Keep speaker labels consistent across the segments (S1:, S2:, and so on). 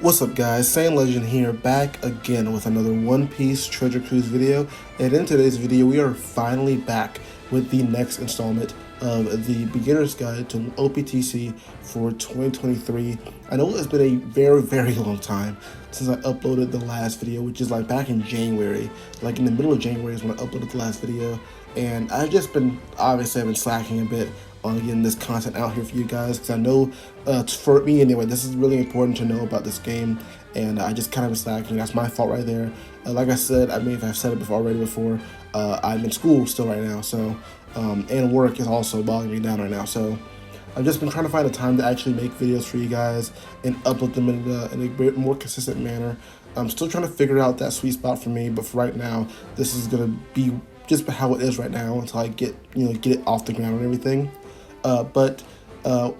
S1: What's up guys, Saiyan Legend here, back again with another One Piece Treasure Cruise video, and in today's video we are finally back with the next installment of the Beginner's Guide to OPTC for 2023. I know it's been a very long time since I uploaded the last video, which is like back in January, like in the middle of January is when I uploaded the last video, and I've just been, obviously I've been slacking a bit on getting this content out here for you guys, because I know, for me anyway, this is really important to know about this game, and I just kind of been slacking. That's my fault right there. Like I said, I mean, if I've said it already before, I'm in school still right now, so, and work is also bogging me down right now, so I've just been trying to find a time to actually make videos for you guys and upload them in a bit more consistent manner. I'm still trying to figure out that sweet spot for me, but for right now, this is gonna be just how it is right now until I get it off the ground and everything. But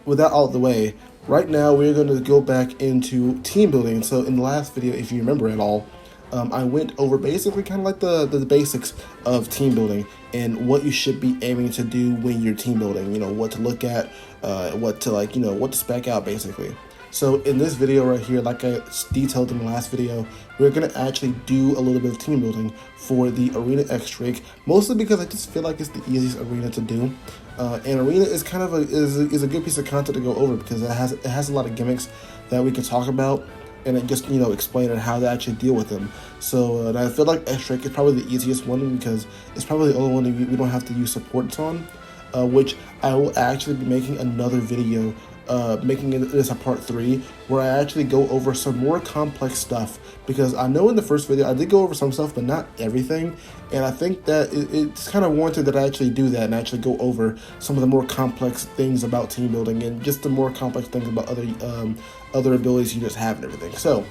S1: with that out of the way, right now we're going to go back into team building. So in the last video, if you remember at all, I went over basically kind of like the basics of team building and what you should be aiming to do when you're team building. You know, what to look at, what to spec out basically. So in this video right here, like I detailed in the last video, we're going to actually do a little bit of team building for the Arena X Drake, mostly because I just feel like it's the easiest arena to do. And Arena is kind of a good piece of content to go over because it has a lot of gimmicks that we can talk about, and it just explain how to actually deal with them. So and I feel like X Drake is probably the easiest one because it's probably the only one that we don't have to use supports on, which I will actually be making another video making this a part 3 where I actually go over some more complex stuff, because I know in the first video I did go over some stuff but not everything, and I think that it's kind of warranted that I actually do that and actually go over some of the more complex things about team building and just the more complex things about other abilities you just have and everything. So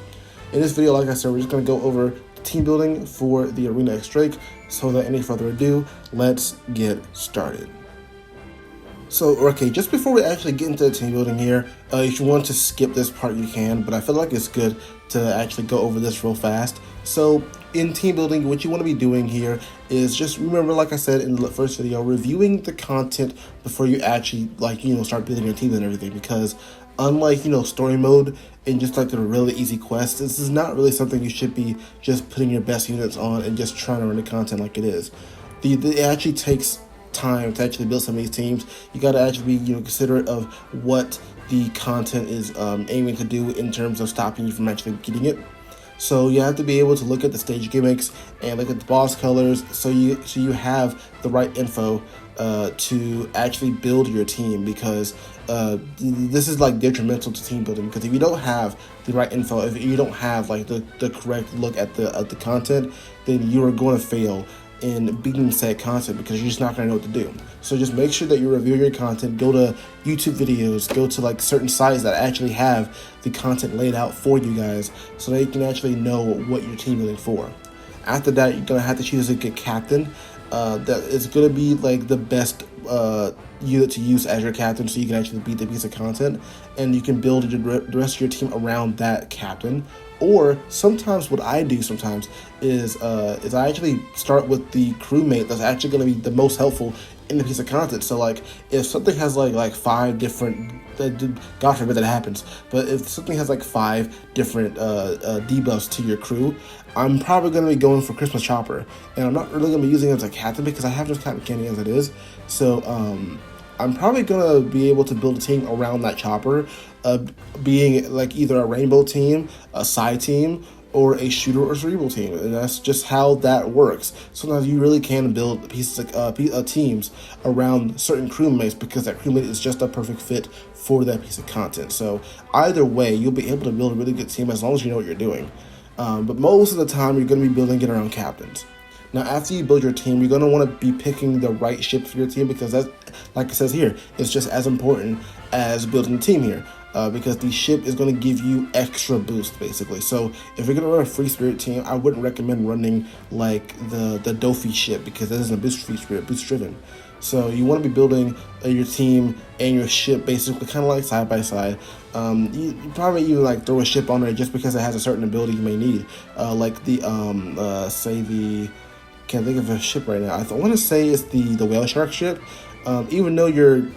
S1: in this video, like I said, we're just going to go over team building for the Arena X Drake. So without any further ado, let's get started. So, okay, just before we actually get into the team building here, if you want to skip this part, you can, but I feel like it's good to actually go over this real fast. So, in team building, what you want to be doing here is just remember, like I said in the first video, reviewing the content before you actually, start building your team and everything, because unlike, story mode and just like the really easy quests, this is not really something you should be just putting your best units on and just trying to run the content like it is. It actually takes time to actually build some of these teams. You got to actually be considerate of what the content is aiming to do in terms of stopping you from actually getting it. So you have to be able to look at the stage gimmicks and look at the boss colors, so you have the right info to actually build your team, because this is like detrimental to team building, because if you don't have the right info, if you don't have like the correct look at the content, then you are going to fail in beating said content, because you're just not going to know what to do. So just make sure that you review your content, go to YouTube videos, go to like certain sites that actually have the content laid out for you guys, so that you can actually know what you're team building for. After that, you're going to have to choose a good captain that is going to be like the best unit to use as your captain, so you can actually beat the piece of content, and you can build the rest of your team around that captain. Or sometimes what I do sometimes is I actually start with the crewmate that's actually going to be the most helpful in the piece of content. So like if something has like 5 different, God forbid that happens, but if something has like 5 different debuffs to your crew, I'm probably going to be going for Christmas Chopper, and I'm not really going to be using it as a captain because I have just Captain Candy as it is. So I'm probably going to be able to build a team around that Chopper, being like either a rainbow team, a side team, or a shooter or cerebral team, and that's just how that works. Sometimes you really can build pieces of teams around certain crewmates, because that crewmate is just a perfect fit for that piece of content. So either way, you'll be able to build a really good team as long as you know what you're doing. But most of the time, you're going to be building it around captains. Now, after you build your team, you're going to want to be picking the right ship for your team, because that's, like it says here, it's just as important as building a team here. Because the ship is going to give you extra boost, basically. So if you're going to run a free spirit team, I wouldn't recommend running like the Dofi ship, because that isn't a boost free spirit, boost driven. So you want to be building your team and your ship basically kind of like side by side. You probably even like throw a ship on there just because it has a certain ability you may need, like the say the, can't think of a ship right now. I want to say it's the whale shark ship. Even though it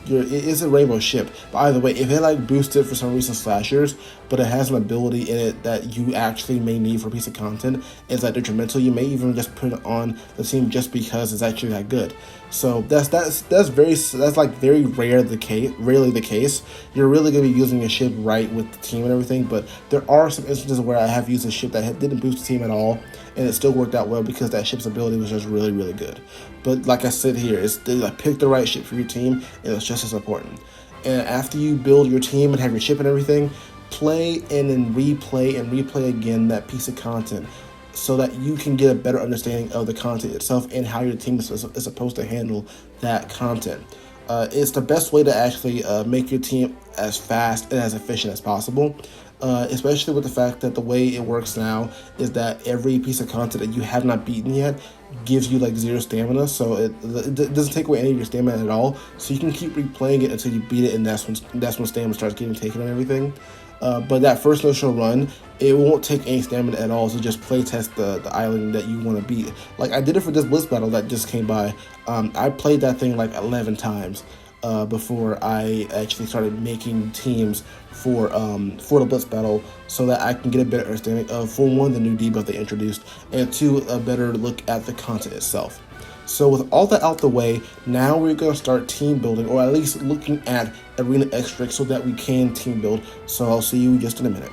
S1: is a rainbow ship. By the way, if it like boosted for some reason slashers, but it has an ability in it that you actually may need for a piece of content, it's like detrimental. You may even just put it on the team just because it's actually that good. So that's like very rarely the case. You're really gonna be using a ship right with the team and everything, but there are some instances where I have used a ship that didn't boost the team at all, and it still worked out well because that ship's ability was just really, really good. But like I said here, it's like pick the right ship for your team, and it's just as important. And after you build your team and have your ship and everything, play and then replay again that piece of content, so that you can get a better understanding of the content itself and how your team is supposed to handle that content. It's the best way to actually make your team as fast and as efficient as possible, especially with the fact that the way it works now is that every piece of content that you have not beaten yet gives you like 0 stamina, so it doesn't take away any of your stamina at all, so you can keep replaying it until you beat it, and that's when stamina starts getting taken and everything. But that first initial run, it won't take any stamina at all, so just play test the island that you want to beat. Like I did it for this Blitz battle that just came by. I played that thing like 11 times before I actually started making teams for the Blitz battle, so that I can get a better understanding of, for one, the new debuff they introduced, and two, a better look at the content itself. So with all that out the way, now we're going to start team building, or at least looking at Arena Extracts so that we can team build. So I'll see you just in a minute.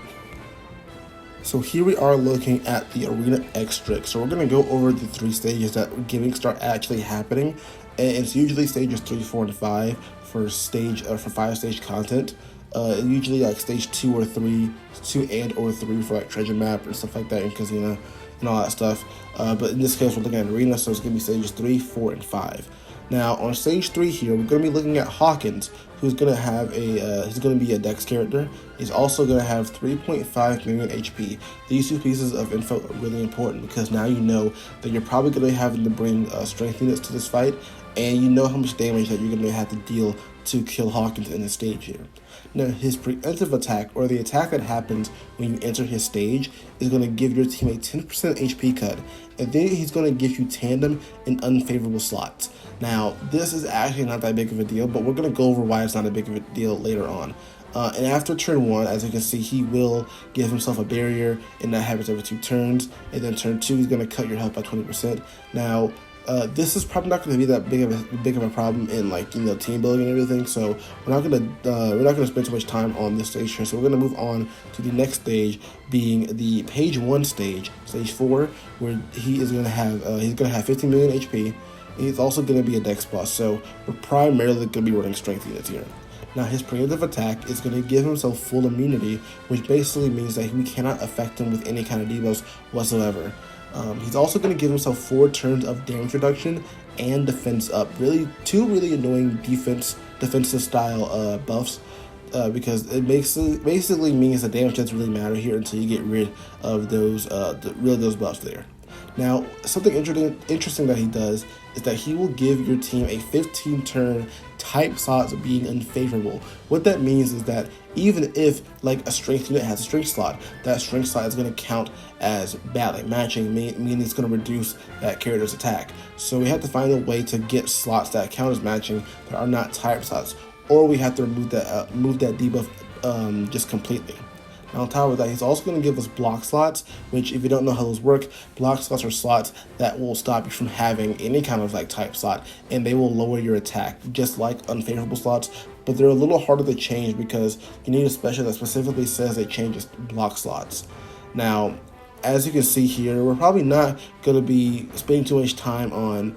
S1: So here we are looking at the Arena Extracts. So we're going to go over the 3 stages that giving start actually happening. And it's usually stages 3, 4, and 5 for 5-stage content. Usually like stage 2 or 3, 2 and or 3 for like treasure map and stuff like that in Casino and all that stuff. But in this case, we're looking at Arena, so it's going to be stages 3, 4, and 5. Now, on stage 3 here, we're going to be looking at Hawkins, who's going to have he's going to be a Dex character. He's also going to have 3.5 million HP. These 2 pieces of info are really important because now you know that you're probably going to be having to bring strength units to this fight, and you know how much damage that you're going to have to deal to kill Hawkins in this stage here. Now, his preemptive attack, or the attack that happens when you enter his stage, is going to give your team a 10% HP cut, and then he's going to give you tandem in unfavorable slots. Now, this is actually not that big of a deal, but we're going to go over why it's not a big of a deal later on. And after turn 1, as you can see, he will give himself a barrier, and that happens every 2 turns. And then turn 2, he's going to cut your health by 20%. Now, this is probably not going to be that big of a problem in, like, team building and everything. So we're not going to spend too much time on this stage here. So we're going to move on to the next stage, being the page 1 stage, stage 4, where he is going to have 15 million HP. He's also going to be a Dex boss, so we're primarily going to be running strength units here. Now, his preemptive attack is going to give himself full immunity, which basically means that we cannot affect him with any kind of debuffs whatsoever. He's also going to give himself 4 turns of damage reduction and defense up. Two really annoying defensive style buffs, because it basically means that damage doesn't really matter here until you get rid of those buffs there. Now, something interesting that he does is that he will give your team a 15-turn type slots being unfavorable. What that means is that even if like a strength unit has a strength slot, that strength slot is going to count as bad, matching, meaning it's going to reduce that character's attack. So we have to find a way to get slots that count as matching that are not type slots, or we have to remove that debuff just completely. Now, on top of that, he's also going to give us block slots, which, if you don't know how those work, block slots are slots that will stop you from having any kind of like type slot, and they will lower your attack, just like unfavorable slots, but they're a little harder to change because you need a special that specifically says it changes block slots. Now, as you can see here, we're probably not going to be spending too much time on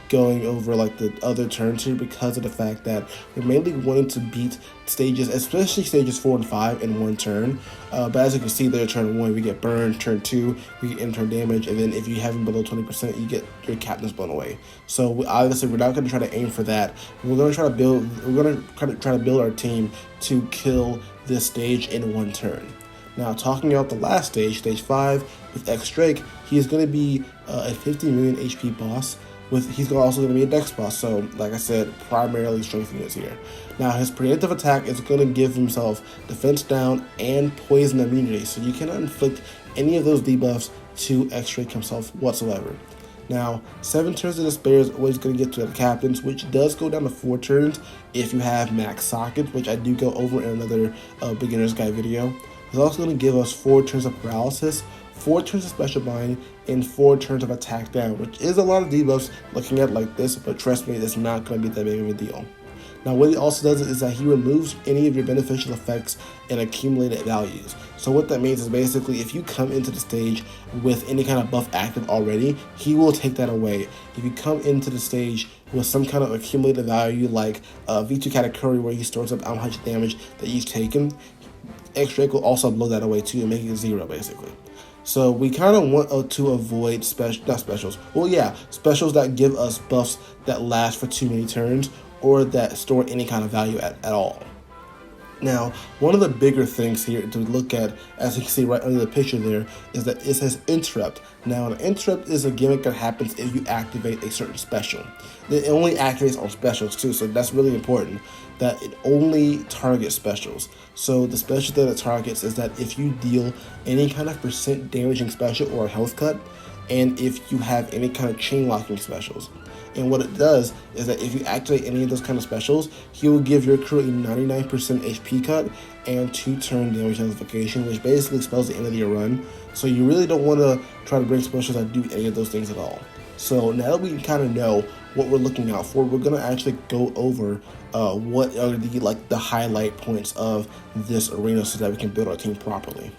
S1: going over like the other turns here because of the fact that we're mainly wanting to beat stages, especially stages 4 and 5 in 1 turn. But as you can see there, turn 1 we get burned, turn 2 we get in-turn damage, and then if you have him below 20%, you get your captains blown away. So obviously we're not going to try to aim for that. We're going to try to build our team to kill this stage in 1 turn. Now, talking about the last stage, stage 5 with X Drake, he is going to be a 50 million HP boss. He's also going to be a Dex boss, so like I said, primarily strength units here. Now, his preemptive attack is going to give himself defense down and poison immunity, so you cannot inflict any of those debuffs to X Drake himself whatsoever. Now, 7 turns of despair is always going to get to the captains, which does go down to 4 turns if you have max sockets, which I do go over in another beginner's guide video. It's also going to give us 4 turns of paralysis, 4 turns of special bind, and 4 turns of attack down, which is a lot of debuffs looking at it like this, but trust me, it's not going to be that big of a deal. Now, what he also does is that he removes any of your beneficial effects and accumulated values. So what that means is basically if you come into the stage with any kind of buff active already, he will take that away. If you come into the stage with some kind of accumulated value like V2 Katakuri where he stores up how much damage that you've taken, X-Drake will also blow that away too and make it 0 basically. So we kind of want to avoid specials that give us buffs that last for too many turns or that store any kind of value at all. Now, one of the bigger things here to look at, as you can see right under the picture there, is that it says interrupt. Now, an interrupt is a gimmick that happens if you activate a certain special. It only activates on specials too, so that's really important, that it only targets specials. So the special that it targets is that if you deal any kind of percent damaging special or a health cut, and if you have any kind of chain locking specials. And what it does is that if you activate any of those kind of specials, he will give your crew a 99% HP cut and 2-turn damage notification, which basically spells the end of your run. So you really don't want to try to bring specials that do any of those things at all. So now that we kind of know what we're looking out for, we're going to actually go over what are the highlight points of this arena so that we can build our team properly.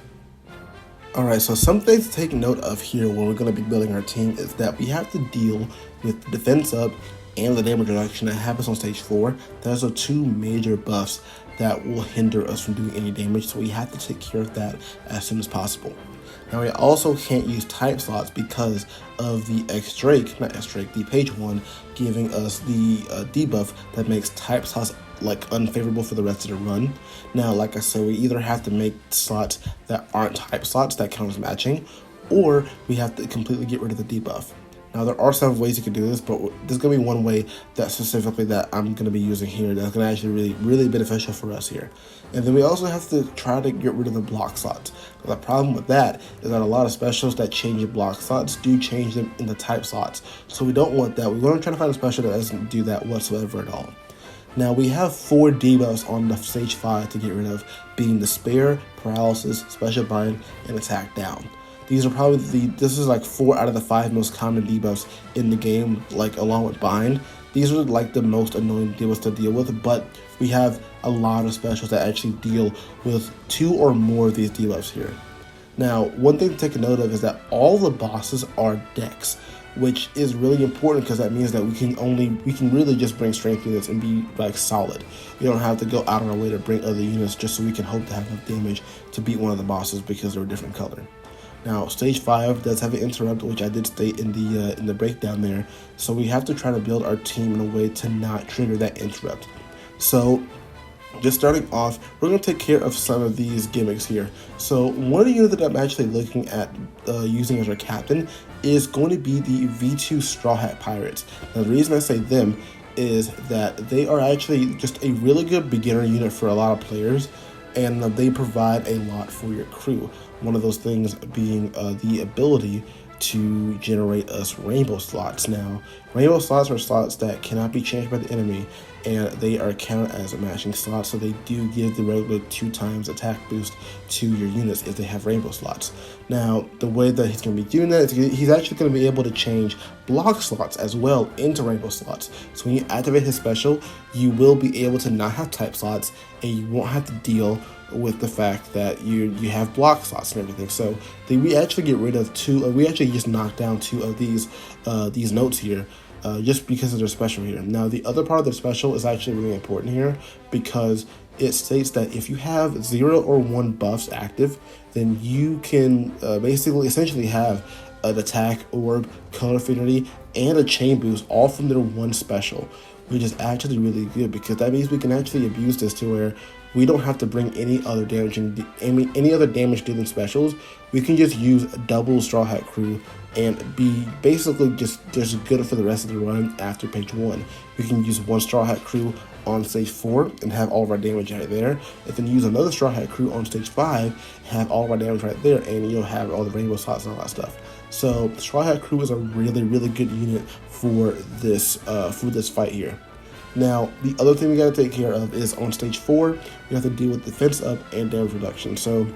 S1: Alright, so some things to take note of here when we're going to be building our team is that we have to deal with the defense up and the damage reduction that happens on stage 4. Those are 2 major buffs that will hinder us from doing any damage, so we have to take care of that as soon as possible. Now, we also can't use type slots because of the the page 1 giving us the debuff that makes type slots unfavorable for the rest of the run. Now, like I said, we either have to make slots that aren't type slots that count as matching, or we have to completely get rid of the debuff. Now, there are several ways you can do this, but there's going to be one way that specifically that I'm going to be using here that's going to actually really beneficial for us here. And then we also have to try to get rid of the block slots. Now, the problem with that is that a lot of specials that change the block slots do change them in the type slots. So we don't want that. We want to try to find a special that doesn't do that whatsoever at all. Now, we have 4 debuffs on the stage 5 to get rid of, being Despair, Paralysis, Special Bind, and Attack Down. These are probably this is like 4 out of the 5 most common debuffs in the game, along with Bind. These are the most annoying debuffs to deal with, but we have a lot of specials that actually deal with 2 or more of these debuffs here. Now, one thing to take a note of is that all the bosses are decks, which is really important because that means that we can really just bring strength units and be solid. We don't have to go out on our way to bring other units just so we can hope to have enough damage to beat one of the bosses because they're a different color. Now, stage 5 does have an interrupt, which I did state in the breakdown there. So we have to try to build our team in a way to not trigger that interrupt. So just starting off, we're going to take care of some of these gimmicks here. So one of the units that I'm actually looking at using as our captain is going to be the V2 Straw Hat Pirates. Now, the reason I say them is that they are actually just a really good beginner unit for a lot of players, and they provide a lot for your crew. One of those things being the ability to generate us rainbow slots. Now, rainbow slots are slots that cannot be changed by the enemy, and they are counted as matching slots, so they do give the regular 2 times attack boost to your units if they have rainbow slots. Now, the way that he's going to be doing that is he's actually going to be able to change block slots as well into rainbow slots. So when you activate his special, you will be able to not have type slots, and you won't have to deal with the fact that you have block slots and everything. So we actually get rid of 2, we actually just knock down 2 of these notes here, just because of their special here. Now, the other part of their special is actually really important here because it states that if you have 0 or 1 buffs active, then you can essentially have an attack, orb, color affinity, and a chain boost all from their 1 special, which is actually really good because that means we can actually abuse this to where we don't have to bring any other damage dealing specials. We can just use double Straw Hat Crew and be basically just good for the rest of the run after page 1. We can use one Straw Hat Crew on stage 4 and have all of our damage right there, and then use another Straw Hat Crew on stage 5, have all of our damage right there, and you'll have all the rainbow slots and all that stuff. So Straw Hat Crew is a really good unit for this fight here. Now, the other thing we got to take care of is on stage 4, we have to deal with defense up and damage reduction. So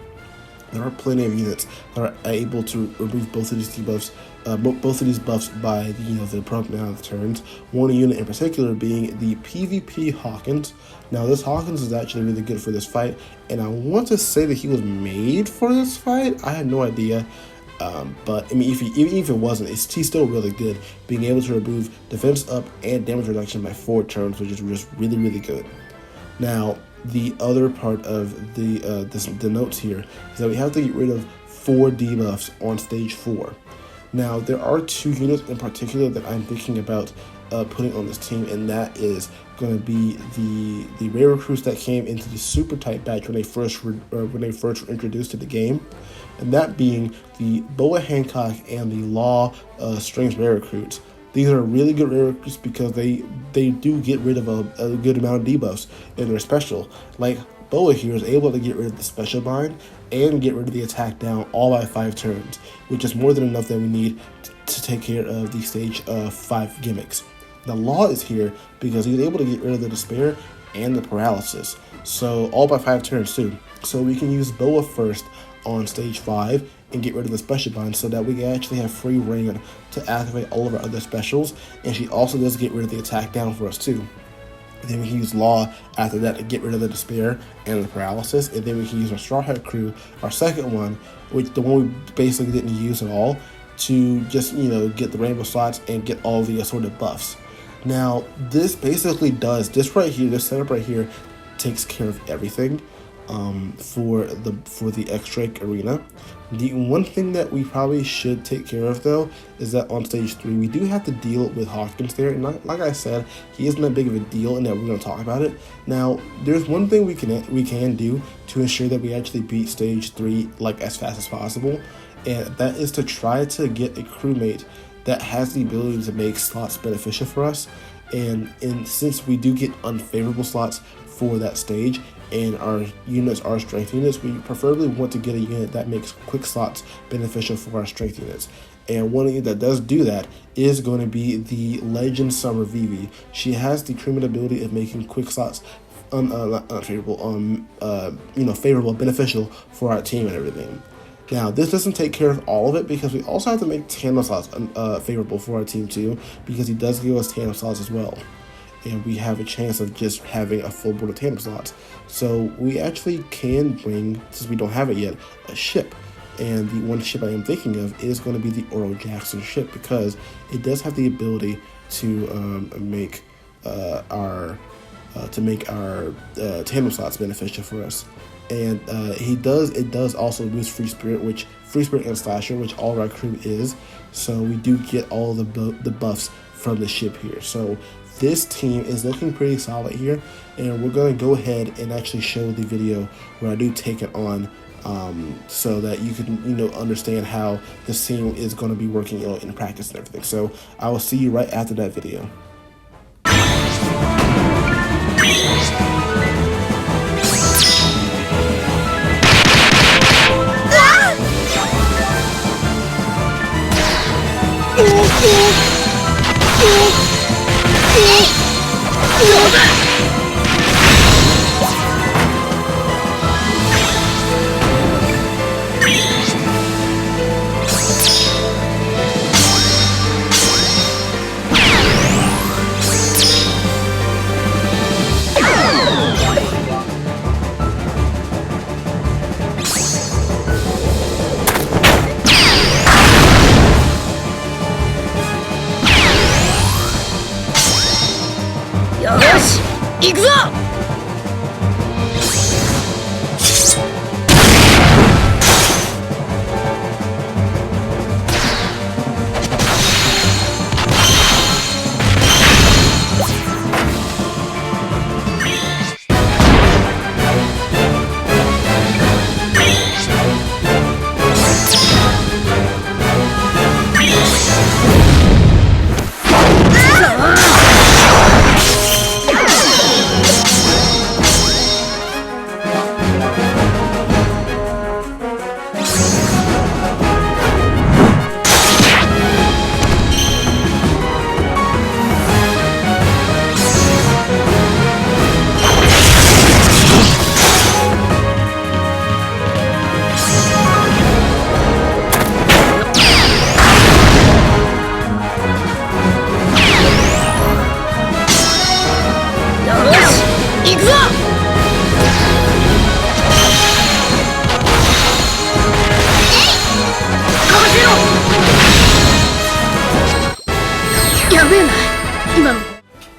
S1: there are plenty of units that are able to remove both of these debuffs, both of these buffs by the opponent out of the turns. One unit in particular being the PvP Hawkins. Now, this Hawkins is actually really good for this fight, and I want to say that he was made for this fight. I have no idea. But I mean, even if it wasn't, he's still really good, being able to remove defense up and damage reduction by 4 turns, which is just really good. Now, the other part of the notes here is that we have to get rid of 4 debuffs on stage 4. Now, there are 2 units in particular that I'm thinking about putting on this team, and that is going to be the rare recruits that came into the super tight batch when they first were introduced to the game, and that being the Boa Hancock and the Law Strings rare recruits. These are really good rare recruits because they do get rid of a good amount of debuffs in their special. Like Boa here is able to get rid of the special bind and get rid of the attack down all by 5 turns, which is more than enough that we need to take care of the stage 5 gimmicks. The Law is here because he's able to get rid of the despair and the paralysis, so all by 5 turns too. So we can use Boa first on stage 5 and get rid of the special bind so that we can actually have free reign to activate all of our other specials, and she also does get rid of the attack down for us too. And then we can use Law after that to get rid of the despair and the paralysis, and then we can use our Straw Hat Crew, our second one, which the one we basically didn't use at all, to just get the rainbow slots and get all the assorted buffs. Now, this basically does this right here. This setup right here takes care of everything for the X-Drake arena. The one thing that we probably should take care of though is that on stage 3 we do have to deal with Hawkins there, and like I said, he isn't that big of a deal, and that we're going to talk about it. Now, there's one thing we can do to ensure that we actually beat stage 3 like as fast as possible, and that is to try to get a crewmate that has the ability to make slots beneficial for us. And since we do get unfavorable slots for that stage, and our units are strength units, we preferably want to get a unit that makes quick slots beneficial for our strength units. And one unit that does do that is going to be the Legend Summer Vivi. She has the crewmate ability of making quick slots favorable, beneficial for our team and everything. Now, this doesn't take care of all of it because we also have to make tandem slots favorable for our team too, because he does give us tandem slots as well. And we have a chance of just having a full board of tandem slots. So we actually can bring, since we don't have it yet, a ship. And the one ship I am thinking of is going to be the Oro Jackson ship, because it does have the ability to make our tandem slots beneficial for us. And it does also boost Free Spirit and Slasher, which all of our crew is. So we do get all the buffs from the ship here. So this team is looking pretty solid here, and we're going to go ahead and actually show the video where I do take it on, so that you can understand how this team is going to be working in practice and everything. So I will see you right after that video.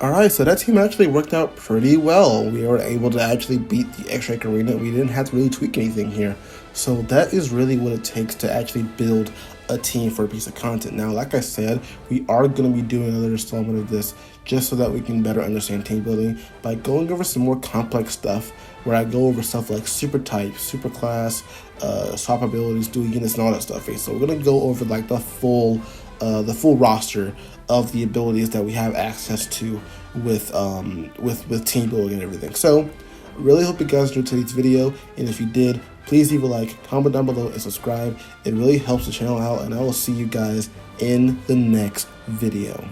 S1: Alright, so that team actually worked out pretty well. We were able to actually beat the X-Rank Arena. We didn't have to really tweak anything here. So that is really what it takes to actually build a team for a piece of content. Now, like I said, we are going to be doing another installment of this just so that we can better understand team building by going over some more complex stuff where I go over stuff like super type, super class, swap abilities, dual units, and all that stuff. So we're going to go over like the full roster of the abilities that we have access to with team building and everything. So really hope you guys enjoyed today's video, and if you did, please leave a like, comment down below, and subscribe. It really helps the channel out, and I will see you guys in the next video.